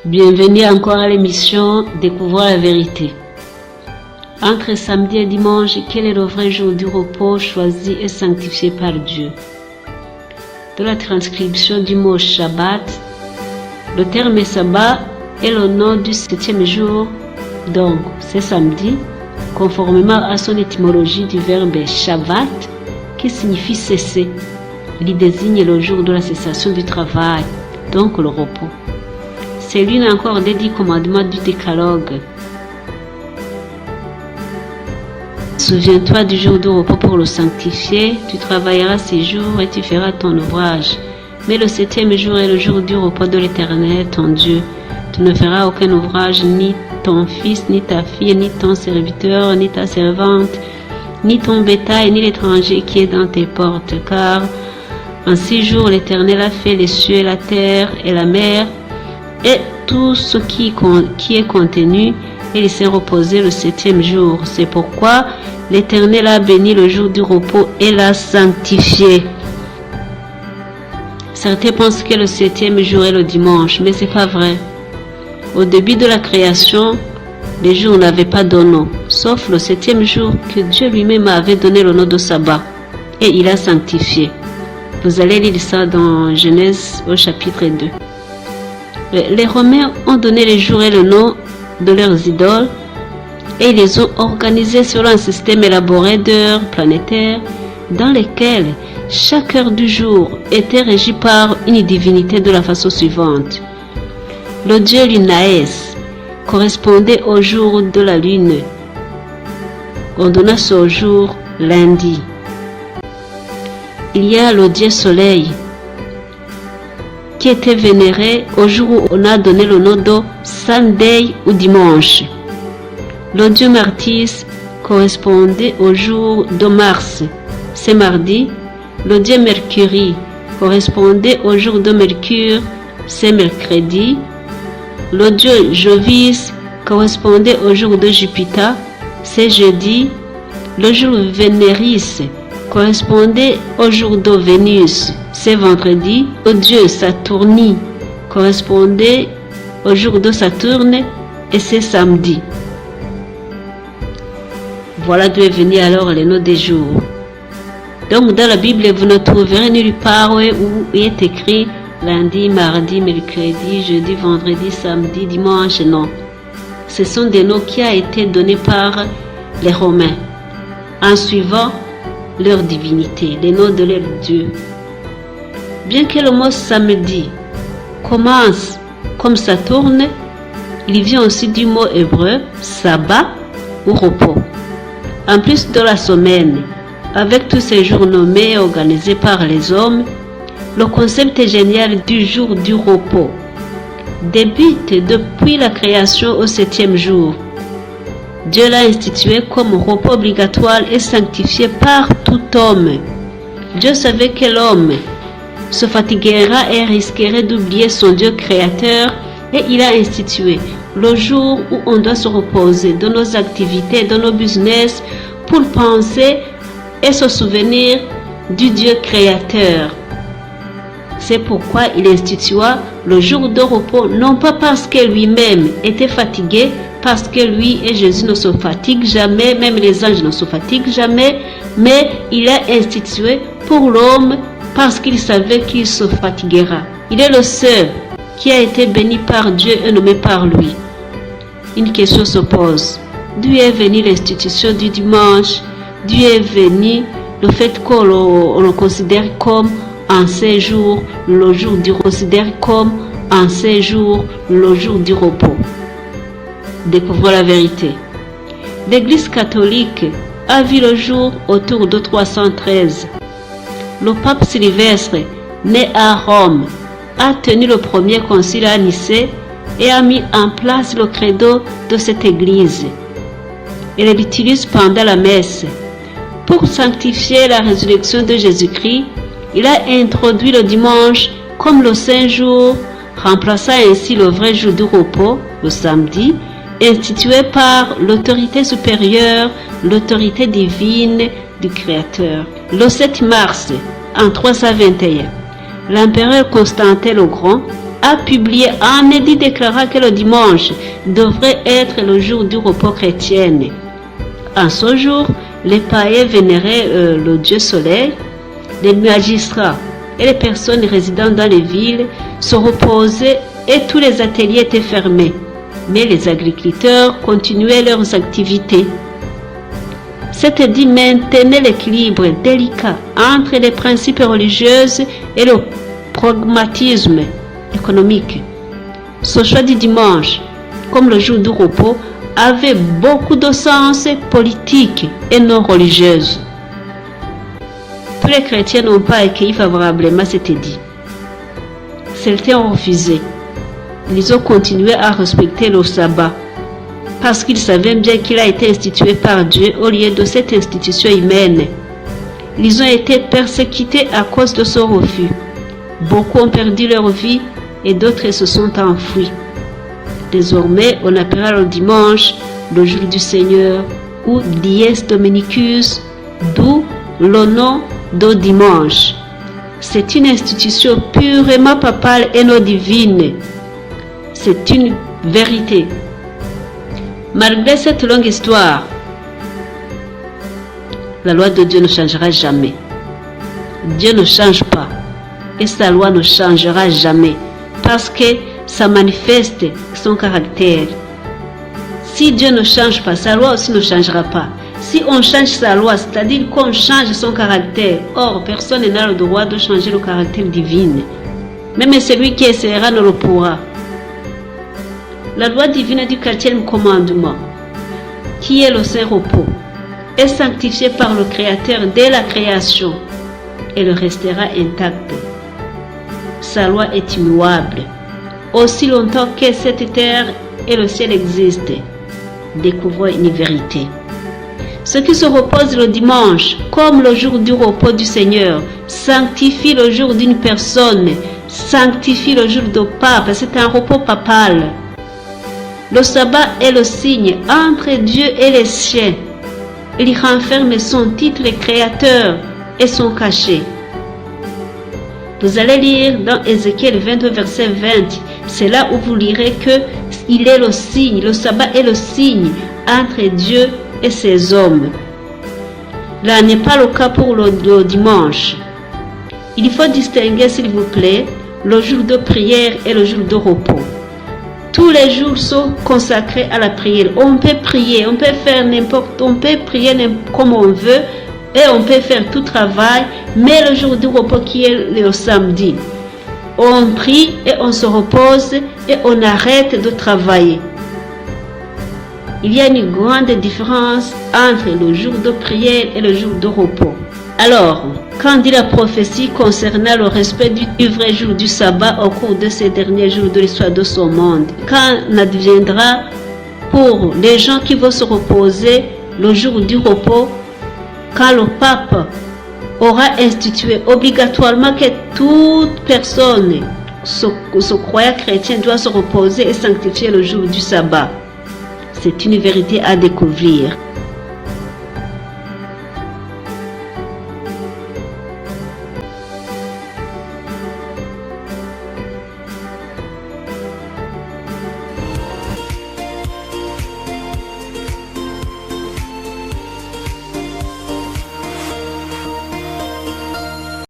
Bienvenue encore à l'émission Découvrir la vérité. Entre samedi et dimanche, quel est le vrai jour du repos choisi et sanctifié par Dieu? De la transcription du mot Shabbat, le terme sabbat est le nom du septième jour, donc c'est samedi, conformément à son étymologie du verbe Shabbat, qui signifie cesser. Il désigne le jour de la cessation du travail, donc le repos. C'est l'une encore des 10 commandements du décalogue. Souviens-toi du jour de repos pour le sanctifier, tu travailleras 6 jours et tu feras ton ouvrage. Mais le septième jour est le jour du repos de l'Éternel, ton Dieu. Tu ne feras aucun ouvrage, ni ton fils, ni ta fille, ni ton serviteur, ni ta servante, ni ton bétail, ni l'étranger qui est dans tes portes, car en 6 jours l'Éternel a fait les cieux, la terre et la mer, et tout ce qui est contenu, et il s'est reposé le septième jour. C'est pourquoi l'Éternel a béni le jour du repos et l'a sanctifié. Certains pensent que le septième jour est le dimanche, mais c'est pas vrai. Au début de la création, les jours n'avaient pas de nom, sauf le septième jour que Dieu lui-même avait donné le nom de sabbat, et il a sanctifié. Vous allez lire ça dans Genèse au chapitre 2. Les Romains ont donné les jours et le nom de leurs idoles et ils les ont organisés selon un système élaboré d'heures planétaires dans lesquelles chaque heure du jour était régie par une divinité de la façon suivante. Le dieu Lunaès correspondait au jour de la lune. On donna ce jour lundi. Il y a le dieu soleil qui était vénéré au jour où on a donné le nom de Sunday ou dimanche. Le dieu Martis correspondait au jour de Mars, c'est mardi. Le dieu Mercury correspondait au jour de Mercure, c'est mercredi. Le dieu Jovis correspondait au jour de Jupiter, c'est jeudi. Le jour Vénéris correspondait au jour de Vénus, c'est vendredi. Le dieu Saturni correspondait au jour de Saturne et c'est samedi. Voilà d'où est venu alors le nom des jours. Donc dans la Bible, vous ne trouverez nulle part où il est écrit lundi, mardi, mercredi, jeudi, vendredi, samedi, dimanche, non. Ce sont des noms qui ont été donnés par les Romains en suivant leur divinité, les noms de leur Dieu. Bien que le mot samedi commence comme Saturne, il vient aussi du mot hébreu sabbat ou repos. En plus de la semaine, avec tous ces jours nommés et organisés par les hommes, le concept génial du jour du repos débute depuis la création au septième jour. Dieu l'a institué comme repos obligatoire et sanctifié par tout homme. Dieu savait que l'homme se fatiguera et risquerait d'oublier son Dieu créateur et il a institué le jour où on doit se reposer de nos activités, de nos business pour penser et se souvenir du Dieu créateur. C'est pourquoi il institua le jour de repos, non pas parce que lui-même était fatigué, parce que lui et Jésus ne se fatiguent jamais, même les anges ne se fatiguent jamais, mais il a institué pour l'homme parce qu'il savait qu'il se fatiguera. Il est le seul qui a été béni par Dieu et nommé par lui. Une question se pose. D'où est venue l'institution du dimanche? D'où est venu le fait qu'on le considère comme en ces jours, le jour du considère comme en ces jours, le jour du repos? Découvrons la vérité. L'Église catholique a vu le jour autour de 313. Le pape Sylvestre, né à Rome, a tenu le premier concile à Nicée et a mis en place le credo de cette église. Il l'utilise pendant la messe. Pour sanctifier la résurrection de Jésus-Christ, il a introduit le dimanche comme le saint jour, remplaçant ainsi le vrai jour du repos, le samedi, institué par l'autorité supérieure, l'autorité divine du Créateur. Le 7 mars, en 321, l'empereur Constantin le Grand a publié un édit déclarant que le dimanche devrait être le jour du repos chrétien. En ce jour, les païens vénéraient le dieu soleil, les magistrats et les personnes résidant dans les villes se reposaient et tous les ateliers étaient fermés. Mais les agriculteurs continuaient leurs activités. Cet édit maintenait l'équilibre délicat entre les principes religieux et le pragmatisme économique. Ce choix du dimanche, comme le jour du repos, avait beaucoup de sens politique et non religieux. Tous les chrétiens n'ont pas accueilli favorablement cet édit. Certains ont refusé. Ils ont continué à respecter le sabbat parce qu'ils savaient bien qu'il a été institué par Dieu au lieu de cette institution humaine. Ils ont été persécutés à cause de ce refus. Beaucoup ont perdu leur vie et d'autres se sont enfuis. Désormais, on appellera le dimanche le jour du Seigneur ou Dies Dominicus, d'où le nom de dimanche. C'est une institution purement papale et non divine. C'est une vérité. Malgré cette longue histoire, la loi de Dieu ne changera jamais. Dieu ne change pas et sa loi ne changera jamais parce que ça manifeste son caractère. Si Dieu ne change pas, sa loi aussi ne changera pas. Si on change sa loi, c'est-à-dire qu'on change son caractère, or personne n'a le droit de changer le caractère divin. Même celui qui essaiera ne le pourra. La loi divine du 4e commandement, qui est le saint repos, est sanctifiée par le Créateur dès la création. Elle restera intacte. Sa loi est immuable. Aussi longtemps que cette terre et le ciel existent, découvrons une vérité. Ceux qui se reposent le dimanche, comme le jour du repos du Seigneur, sanctifient le jour d'une personne, sanctifient le jour de pape. C'est un repos papal. Le sabbat est le signe entre Dieu et les siens. Il renferme son titre créateur et son cachet. Vous allez lire dans Ézéchiel 22, verset 20. C'est là où vous lirez que il est le signe, le sabbat est le signe entre Dieu et ses hommes. Là n'est pas le cas pour le dimanche. Il faut distinguer, s'il vous plaît, le jour de prière et le jour de repos. Tous les jours sont consacrés à la prière. On peut prier, on peut faire n'importe, on peut prier comme on veut et on peut faire tout travail, mais le jour du repos qui est le samedi, on prie et on se repose et on arrête de travailler. Il y a une grande différence entre le jour de prière et le jour de repos. Alors, quand dit la prophétie concernant le respect du vrai jour du sabbat au cours de ces derniers jours de l'histoire de ce monde, quand adviendra pour les gens qui vont se reposer le jour du repos, quand le pape aura institué obligatoirement que toute personne se croyant chrétien doit se reposer et sanctifier le jour du sabbat. C'est une vérité à découvrir.